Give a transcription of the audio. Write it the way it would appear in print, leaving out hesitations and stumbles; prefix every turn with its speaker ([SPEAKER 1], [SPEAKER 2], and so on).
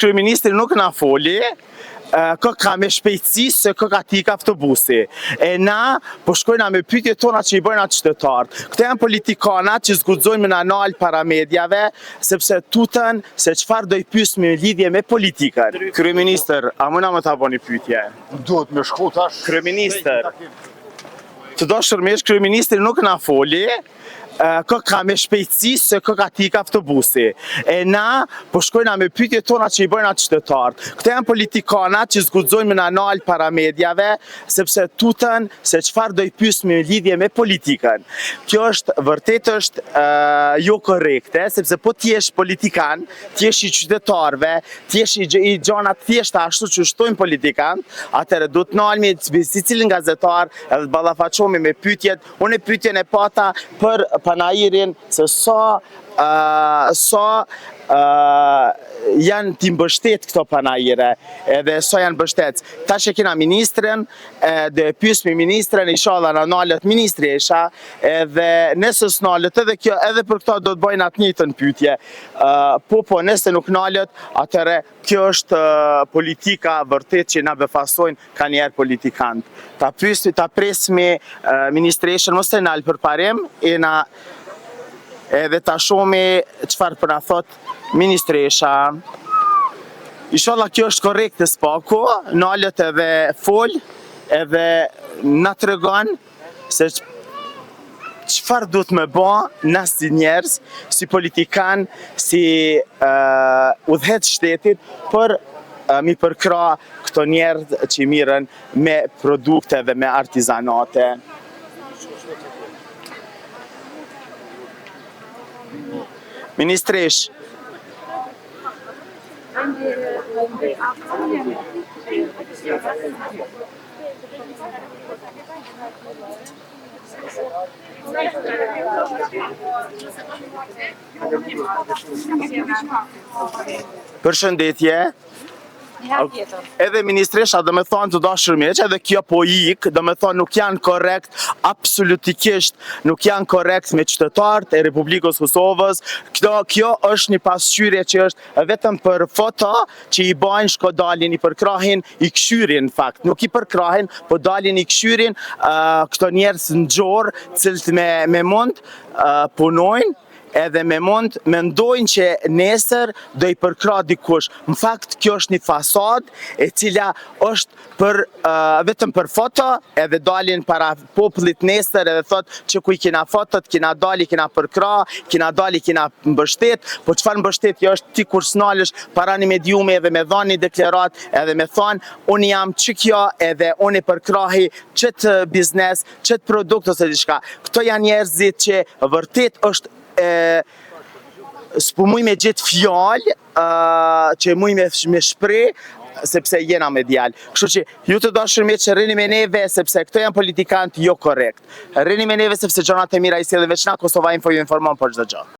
[SPEAKER 1] Kryeministri nuk na foli, kë ka me shpejtësi se kë ka tika autobusi. E na, po shkojna me pyetje tona që i bëjnë atë qytetarët. Këto janë politikanat që zguxojnë me na nal para mediave, sepse tutën se çfarë do i pyes me lidhje me politikën. Kryeministër, a mëna më ta bëni pyetje?
[SPEAKER 2] Duhet me shku tash.
[SPEAKER 1] Kryeministër, të dashurmesh, kryeministri nuk na foli, kë ka me shpejtësi se kë ka tika autobusi. E na, po shkojna me pyetje tona që i bëjnë atë qytetarët. Këto janë politikanat që zguxojnë me na nal para mediave, sepse tutën se çfarë do i pyes me lidhje me politikën. Kjo është vërtet është jo korrekte, sepse po ti jesh politikan, ti jesh i qytetarëve, ti jesh i gjona të thjeshta ashtu që shtojnë politikan, atëherë do të nalmi si cilin gazetar edhe të ballafaqohemi me pyetjet. Unë pyetjen e pata për panairin se sa janë t'i mbështet këto panaire edhe sa janë mbështet. Tash e kena ministrin, dhe pyes me ministrin, inshallah na nalet ministri isha, edhe nëse s'nalet edhe kjo, edhe për këto do të bëjnë atë njëjtën pyetje. Po, nëse nuk nalet, atëre kjo është politika vërtet që na befasojnë ka njerë politikant. Ta presmi ministreshën, mos të nalë për parim, edhe ta shomi çfarë për na thot ministresha. Inshallah kjo është korrekte s'pako, nalet edhe fol, edhe na tregon se çfarë duhet me bë na si njerëz, si politikan, si udhëheqës shtetit për mi përkra këto njerëz që mirën me produkte dhe me artizanate. Ministresh. Përshëndetje. Edhe ministresha dhe me thonë të dashur miq, edhe kjo po ik, dhe me thonë nuk janë korrekt, absolutikisht nuk janë korrekt me qytetarët e Republikës Kosovës. Kjo është një pasqyrje që është vetëm për foto që i bajnë shko dalin i përkrahin i këshyrin në fakt. Nuk i përkrahin, po dalin i këshyrin këto njerëz në gjorë, cilët me mund punojnë, edhe me mund mendojnë që nesër do i përkra dikush. Në fakt, kjo është një fasad e cila është vetëm për foto, edhe dalin para popullit nesër edhe thot që ku i kina fotot, kina dali, kina përkra, kina dali, kina mbështet, po çfarë mbështetje është ti kur s'nalësh para një mediumi edhe me dhani deklarat, edhe me thonë, unë jam që kjo edhe unë i përkrahi qëtë biznes, qëtë produkt ose diçka. Këto janë njerëzit që vërtet është s'po muj me gjithë fjallë që muj me shprej sepse jena medial. Kështu që ju të dashur miq që rrini me neve sepse këto janë politikantë jo korrekt. Rrini me neve sepse gjonat e mira i sjellin veç na. Kosova Info ju informon për çdo gjë.